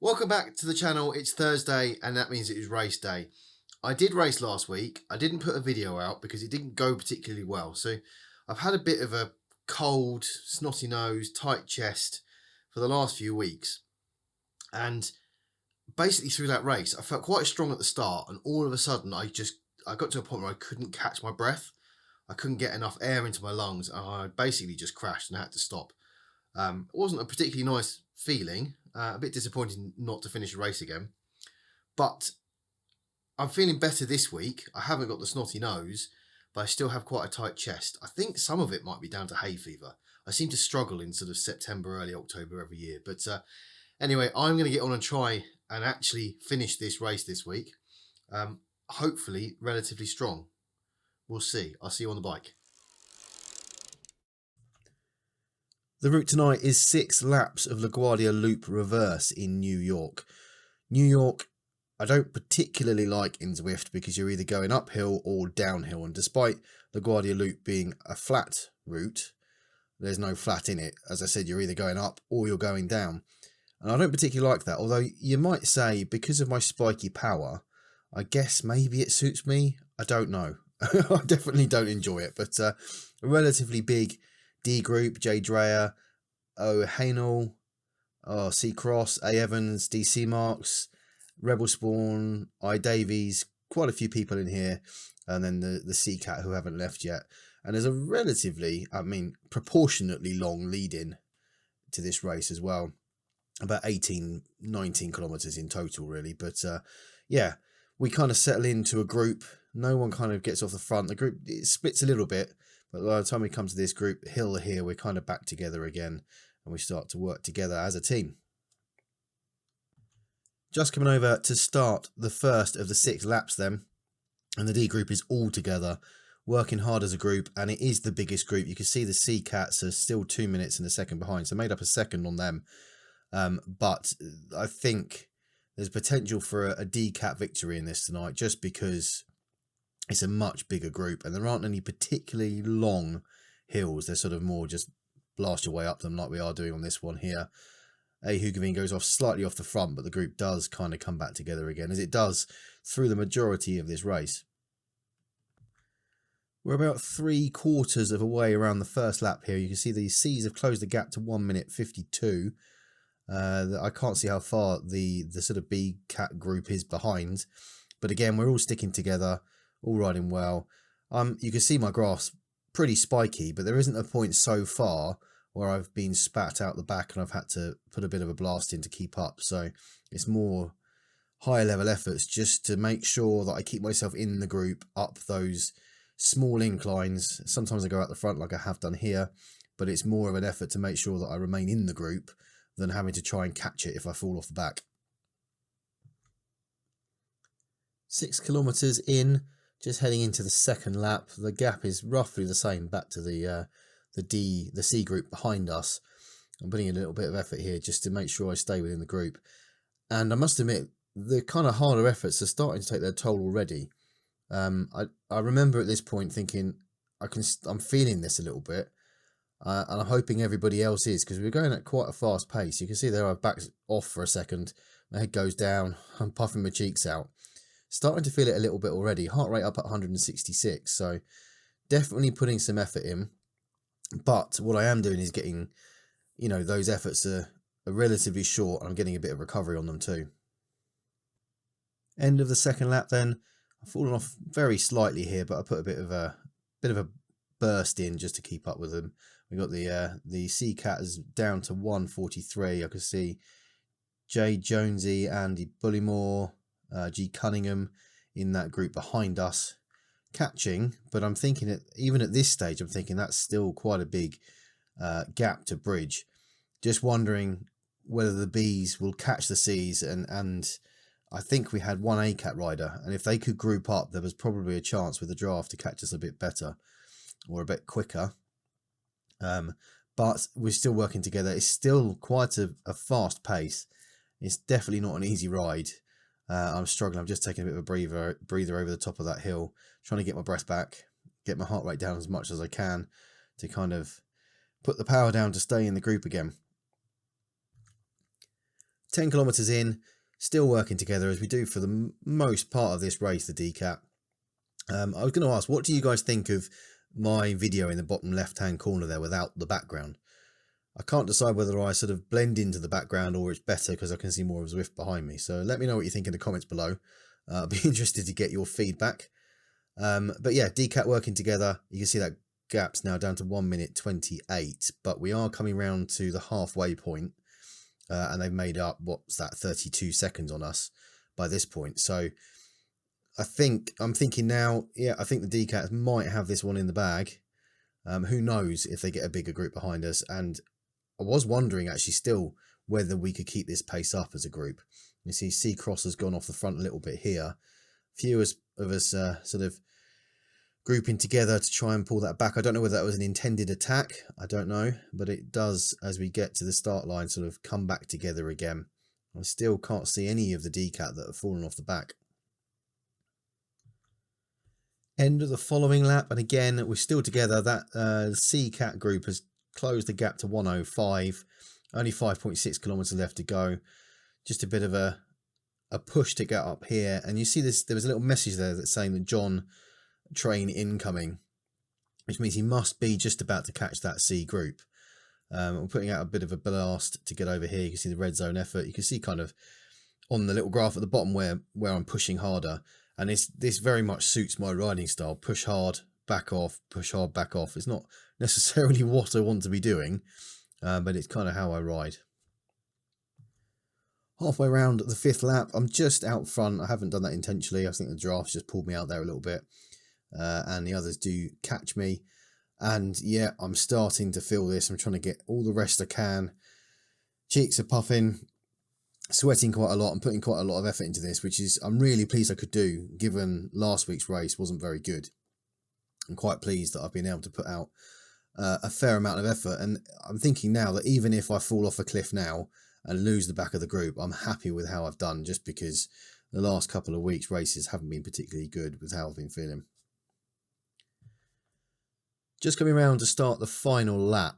Welcome back to the channel. It's Thursday and that means it is race day. I did race last week. I didn't put a video out because it didn't go particularly well. So I've had a bit of a cold, snotty nose, tight chest for the last few weeks. And basically through that race, I felt quite strong at the start, and all of a sudden I got to a point where I couldn't catch my breath. I couldn't get enough air into my lungs and I basically just crashed and had to stop. It wasn't a particularly nice feeling, a bit disappointing not to finish a race again, but I'm feeling better this week. I haven't got the snotty nose, but I still have quite a tight chest. I think some of it might be down to hay fever. I seem to struggle in sort of September, early October every year. But anyway, I'm going to get on and try and actually finish this race this week. Hopefully relatively strong. We'll see. I'll see you on the bike. The route tonight is 6 laps of LaGuardia Loop reverse in New York. New York, I don't particularly like in Zwift because you're either going uphill or downhill. And despite LaGuardia Loop being a flat route, there's no flat in it. As I said, you're either going up or you're going down. And I don't particularly like that. Although you might say because of my spiky power, I guess maybe it suits me. I don't know. I definitely don't enjoy it. But a relatively big D group: J Dreyer, O Hainel, C Cross, A Evans, DC Marks, Rebel Spawn, I Davies, quite a few people in here, and then the C Cat who haven't left yet. And there's a relatively, proportionately long lead in to this race as well. About 18, 19 kilometers in total, really. But yeah, we kind of settle into a group. No one kind of gets off the front. The group, it splits a little bit. But by the time we come to this group hill here, we're kind of back together again and we start to work together as a team. Just coming over to start the first of the 6 laps then. And the D group is all together, working hard as a group, and it is the biggest group. You can see the C Cats are still 2 minutes and a second behind, so made up a second on them. But I think there's potential for a D Cat victory in this tonight just because it's a much bigger group and there aren't any particularly long hills. They're sort of more just blast your way up them like we are doing on this one here. A Hugavine goes off slightly off the front, but the group does kind of come back together again, as it does through the majority of this race. We're about 3/4 of a way around the first lap here. You can see the C's have closed the gap to 1 minute 52. I can't see how far the sort of B Cat group is behind. But again, we're all sticking together, all riding well. You can see my graph's pretty spiky, but there isn't a point so far where I've been spat out the back and I've had to put a bit of a blast in to keep up. So it's more higher level efforts just to make sure that I keep myself in the group up those small inclines. Sometimes I go out the front like I have done here, but it's more of an effort to make sure that I remain in the group than having to try and catch it if I fall off the back. 6 kilometers in, just heading into the second lap. The gap is roughly the same back to the C group behind us. I'm putting in a little bit of effort here just to make sure I stay within the group. And I must admit, the kind of harder efforts are starting to take their toll already. I remember at this point thinking, I'm feeling this a little bit. And I'm hoping everybody else is, because we're going at quite a fast pace. You can see there I've backed off for a second. My head goes down. I'm puffing my cheeks out. Starting to feel it a little bit already. Heart rate up at 166. So definitely putting some effort in. But what I am doing is getting, those efforts are relatively short. And I'm getting a bit of recovery on them too. End of the second lap then. I've fallen off very slightly here, but I put a bit of a burst in just to keep up with them. We got the C Cat is down to 143. I can see Jay Jonesy, Andy Bullymore, G Cunningham in that group behind us catching. But I'm thinking that even at this stage, I'm thinking that's still quite a big gap to bridge. Just wondering whether the Bs will catch the Cs, and I think we had one A Cat rider, and if they could group up, there was probably a chance with the draft to catch us a bit better or a bit quicker. But we're still working together. It's still quite a fast pace. It's definitely not an easy ride. I'm struggling. I'm just taking a bit of a breather over the top of that hill, trying to get my breath back, get my heart rate down as much as I can to kind of put the power down to stay in the group again. 10 kilometers in, still working together as we do for the most part of this race, the DCAT. I was going to ask, what do you guys think of my video in the bottom left-hand corner there without the background? I can't decide whether I sort of blend into the background or it's better because I can see more of Zwift behind me. So let me know what you think in the comments below. I'll be interested to get your feedback. But yeah, DCAT working together. You can see that gap's now down to 1 minute 28, but we are coming round to the halfway point, and they've made up, what's that, 32 seconds on us by this point. So I'm thinking now, yeah, I think the DCAT might have this one in the bag. Who knows if they get a bigger group behind us. And I was wondering actually still whether we could keep this pace up as a group. You see C-Cross has gone off the front a little bit here. Few of us sort of grouping together to try and pull that back. I don't know whether that was an intended attack. I don't know. But it does, as we get to the start line, sort of come back together again. I still can't see any of the DCAT that have fallen off the back. End of the following lap, and again we're still together. That C-Cat group has closed the gap to 105, only 5.6 kilometers left to go. Just a bit of a push to get up here, and you see this, there was a little message there that's saying that John train incoming, which means he must be just about to catch that C group. I'm putting out a bit of a blast to get over here. You can see the red zone effort. You can see kind of on the little graph at the bottom where I'm pushing harder. And this very much suits my riding style. Push hard, back off, push hard, back off. It's not necessarily what I want to be doing, but it's kind of how I ride. Halfway around the 5th lap, I'm just out front. I haven't done that intentionally. I think the giraffes just pulled me out there a little bit. And the others do catch me. And yeah, I'm starting to feel this. I'm trying to get all the rest I can. Cheeks are puffing. Sweating quite a lot. I'm putting quite a lot of effort into this, which is I'm really pleased I could do, given last week's race wasn't very good. I'm quite pleased that I've been able to put out a fair amount of effort, and I'm thinking now that even if I fall off a cliff now and lose the back of the group, I'm happy with how I've done, just because the last couple of weeks races haven't been particularly good with how I've been feeling. Just coming around to start the final lap.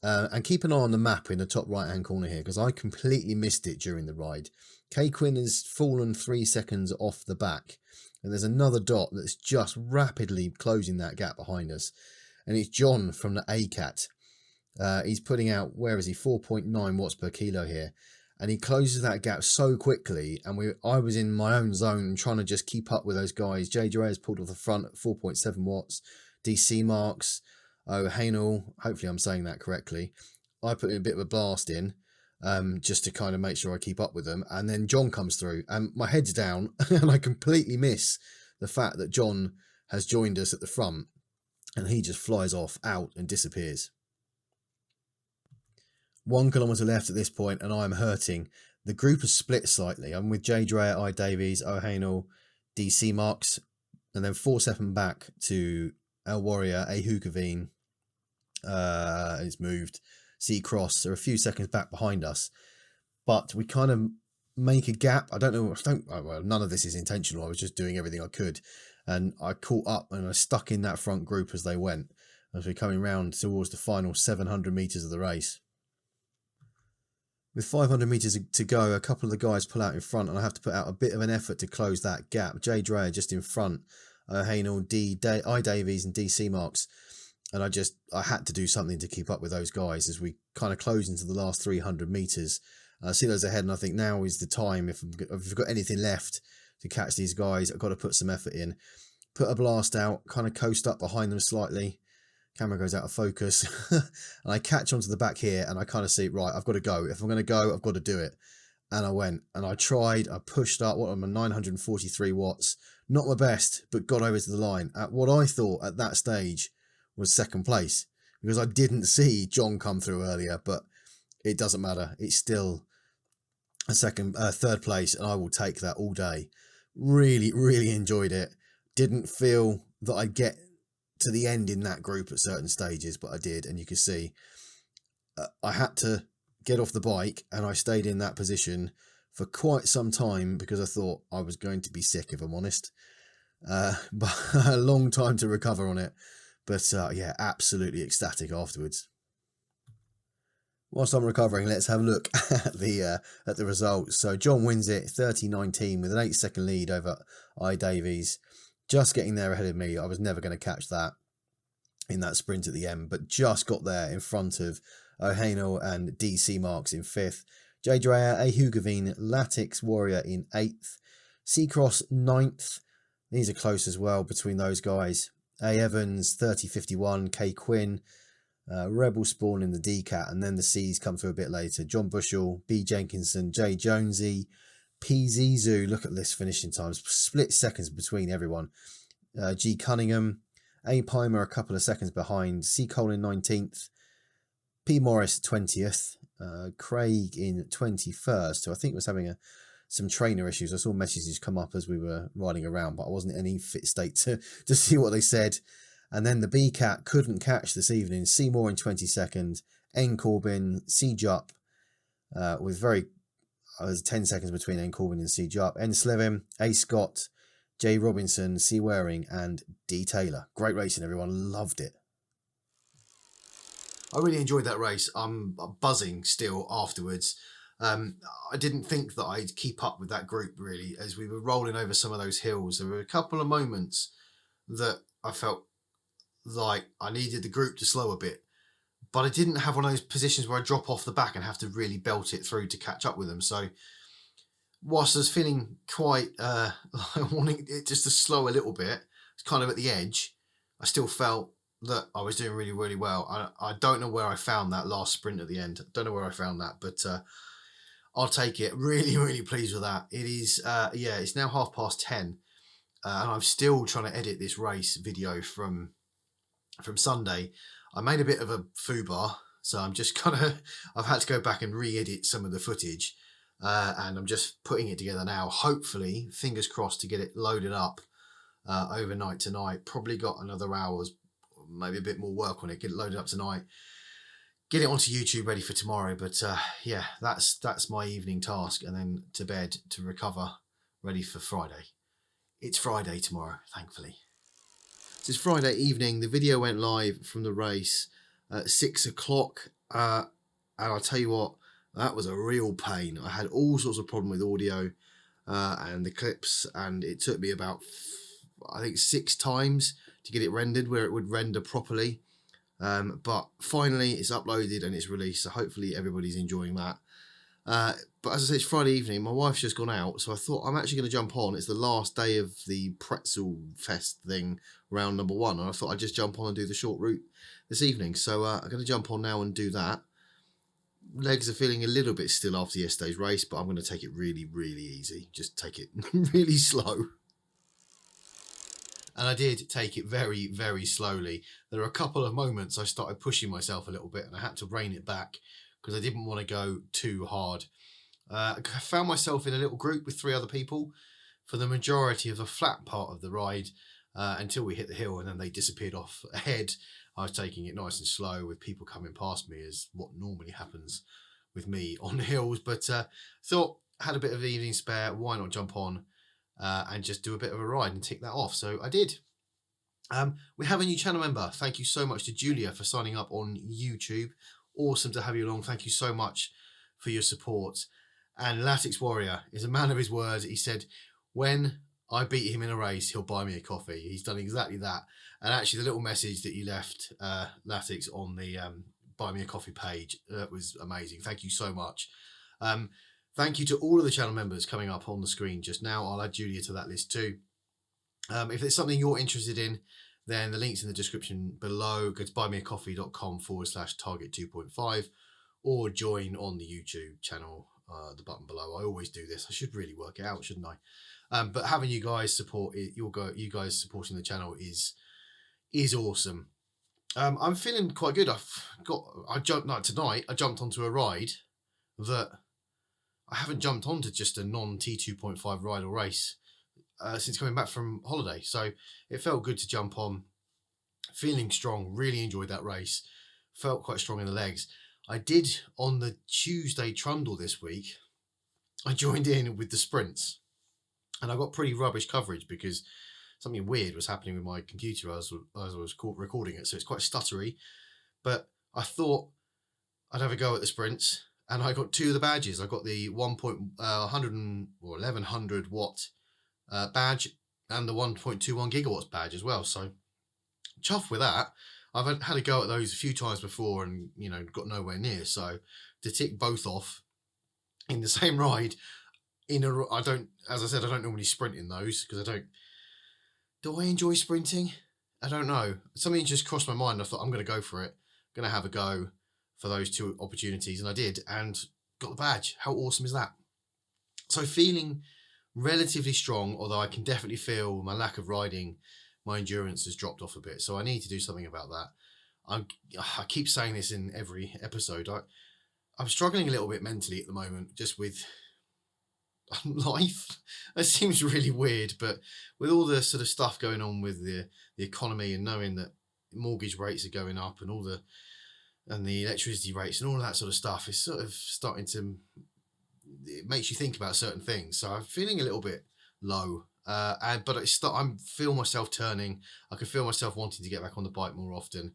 And keep an eye on the map in the top right hand corner here, because I completely missed it during the ride. K Quinn has fallen 3 seconds off the back, and there's another dot that's just rapidly closing that gap behind us, and it's John from the ACAT. He's putting out, where is he, 4.9 watts per kilo here, and he closes that gap so quickly, and I was in my own zone trying to just keep up with those guys. J. has pulled off the front at 4.7 watts. DC Marks, Hanel, hopefully I'm saying that correctly. I put in a bit of a blast in just to kind of make sure I keep up with them. And then John comes through and my head's down and I completely miss the fact that John has joined us at the front and he just flies off out and disappears. 1 kilometre left at this point and I'm hurting. The group has split slightly. I'm with J. Dreyer, I. Davies, O'Hanel, DC Marks, and then 4-7 back to El Warrior, A. Hookavine. It's moved. C-Cross are a few seconds back behind us, but we kind of make a gap. I don't know. Well, none of this is intentional. I was just doing everything I could, and I caught up and I stuck in that front group as they went. As we're coming round towards the final 700 meters of the race, with 500 meters to go, a couple of the guys pull out in front, and I have to put out a bit of an effort to close that gap. J. Dreyer just in front, Hanel, I. Davies, and DC Marks. And I had to do something to keep up with those guys as we kind of close into the last 300 meters. I see those ahead, and I think now is the time. If we've got anything left to catch these guys, I've got to put some effort in. Put a blast out, kind of coast up behind them slightly. Camera goes out of focus. And I catch onto the back here, and I kind of see, right, I've got to go. If I'm going to go, I've got to do it. And I went, and I tried. I pushed up, what am I, 943 watts. Not my best, but got over to the line. At what I thought at that stage was second place, because I didn't see John come through earlier, but it doesn't matter. It's still a third place, and I will take that all day. Really, really enjoyed it. Didn't feel that I'd get to the end in that group at certain stages, but I did, and you can see I had to get off the bike, and I stayed in that position for quite some time because I thought I was going to be sick, if I'm honest. But a long time to recover on it. But yeah, absolutely ecstatic afterwards. Whilst I'm recovering, let's have a look at the results. So John wins it 30-19 with an 8-second lead over I Davies, just getting there ahead of me. I was never going to catch that in that sprint at the end, but just got there in front of O'Hanel and DC Marks in 5th. J. Dreyer, A. Hugavine, Latix Warrior in 8th. Seacross 9th. These are close as well between those guys. A. Evans 30-51, K. Quinn, Rebel Spawn in the DCAT, and then the C's come through a bit later. John Bushell, B. Jenkinson, J. Jonesy, P. Zizu. Look at this finishing times. Split seconds between everyone. G. Cunningham, A. Pimer a couple of seconds behind. C. Cole in 19th. P. Morris 20th. Craig in 21st, who I think was having some trainer issues. I saw messages come up as we were riding around, but I wasn't in any fit state to see what they said. And then the B-Cat couldn't catch this evening. Seymour in 22nd. N. Corbin, C. Jupp, with 10 seconds between N. Corbin and C. Jupp. N. Slevin, A. Scott, J. Robinson, C. Waring, and D. Taylor. Great racing, everyone. Loved it. I really enjoyed that race. I'm buzzing still afterwards. I didn't think that I'd keep up with that group, really, as we were rolling over some of those hills. There were a couple of moments that I felt like I needed the group to slow a bit, but I didn't have one of those positions where I drop off the back and have to really belt it through to catch up with them. So whilst I was feeling quite wanting it just to slow a little bit, it's kind of at the edge, I still felt that I was doing really, really well. I don't know where I found that last sprint at the end. Don't know where I found that, but I'll take it. Really, really pleased with that. It is, it's now 10:30, and I'm still trying to edit this race video from Sunday. I made a bit of a foobar, so I'm just I've had to go back and re-edit some of the footage, and I'm just putting it together now. Hopefully, fingers crossed, to get it loaded up overnight tonight. Probably got another hour's, maybe a bit more work on it. Get it loaded up tonight, get it onto YouTube ready for tomorrow. But that's my evening task, and then to bed to recover, ready for Friday. It's Friday tomorrow, thankfully. So it's Friday evening. The video went live from the race at 6 o'clock, and I'll tell you what, that was a real pain. I had all sorts of problem with audio and the clips, and it took me about, I think, 6 times to get it rendered where it would render properly. But finally it's uploaded and it's released, so hopefully everybody's enjoying that. But as I said, it's Friday evening. My wife's just gone out, so I thought I'm actually going to jump on. It's the last day of the Pretzel Fest thing, round number 1, and I thought I'd just jump on and do the short route this evening. So I'm going to jump on now and do that. Legs are feeling a little bit still after yesterday's race, but I'm going to take it really, really easy. Just take it really slow. And I did take it very, very slowly. There were a couple of moments I started pushing myself a little bit, and I had to rein it back because I didn't want to go too hard. I found myself in a little group with 3 other people for the majority of the flat part of the ride until we hit the hill, and then they disappeared off ahead. I was taking it nice and slow with people coming past me, as what normally happens with me on hills. But thought, had a bit of evening spare, why not jump on and just do a bit of a ride and tick that off. So I did. We have a new channel member. Thank you so much to Julia for signing up on YouTube. Awesome to have you along. Thank you so much for your support. And Latix Warrior is a man of his word. He said, when I beat him in a race, he'll buy me a coffee. He's done exactly that. And actually, the little message that you left, Latix, on the buy me a coffee page, was amazing. Thank you so much. Thank you to all of the channel members coming up on the screen just now. I'll add Julia to that list too. If it's something you're interested in, then the link's in the description below. Go to buymeacoffee.com/target 2.5 or join on the YouTube channel, the button below. I always do this. I should really work it out, shouldn't I? But having you guys support it, you guys supporting the channel is awesome. I'm feeling quite good. Tonight I jumped onto a ride that I haven't jumped onto, just a non T2.5 ride or race since coming back from holiday. So it felt good to jump on, feeling strong, really enjoyed that race, felt quite strong in the legs. I did on the Tuesday trundle this week, I joined in with the sprints and I got pretty rubbish coverage because something weird was happening with my computer as I was recording it. So it's quite stuttery, but I thought I'd have a go at the sprints, and I got 2 of the badges. I got the 1100 watt badge and the 1.21 gigawatts badge as well. So chuffed with that. I've had a go at those a few times before and, you know, got nowhere near. So to tick both off in the same ride, I don't normally sprint in those because do I enjoy sprinting? I don't know. Something just crossed my mind. I thought, I'm going to go for it. I'm going to have a go for those 2 opportunities. And I did, and got the badge. How awesome is that? So feeling relatively strong, although I can definitely feel my lack of riding, my endurance has dropped off a bit. So I need to do something about that. I keep saying this in every episode. I'm struggling a little bit mentally at the moment, just with life. It seems really weird, but with all the sort of stuff going on with the economy, and knowing that mortgage rates are going up and the electricity rates and all of that sort of stuff, is sort of starting to, it makes you think about certain things. So I'm feeling a little bit low, but I feel myself turning. I can feel myself wanting to get back on the bike more often,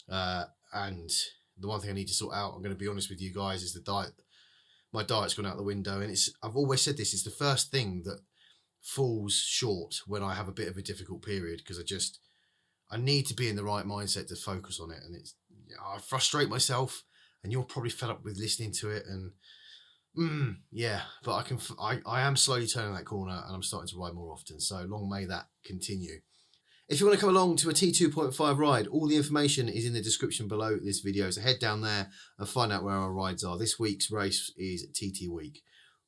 and the one thing I need to sort out, I'm going to be honest with you guys, is the diet. My diet's gone out the window, and I've always said this is the first thing that falls short when I have a bit of a difficult period, because I need to be in the right mindset to focus on it. And I frustrate myself, and you're probably fed up with listening to it. And yeah, but I am slowly turning that corner, and I'm starting to ride more often. So long may that continue. If you want to come along to a T2.5 ride, all the information is in the description below this video. So head down there and find out where our rides are. This week's race is TT Week.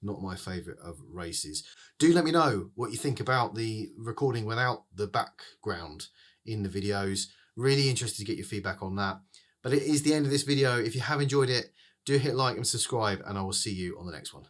Not my favourite of races. Do let me know what you think about the recording without the background in the videos. Really interested to get your feedback on that. But it is the end of this video. If you have enjoyed it, do hit like and subscribe, and I will see you on the next one.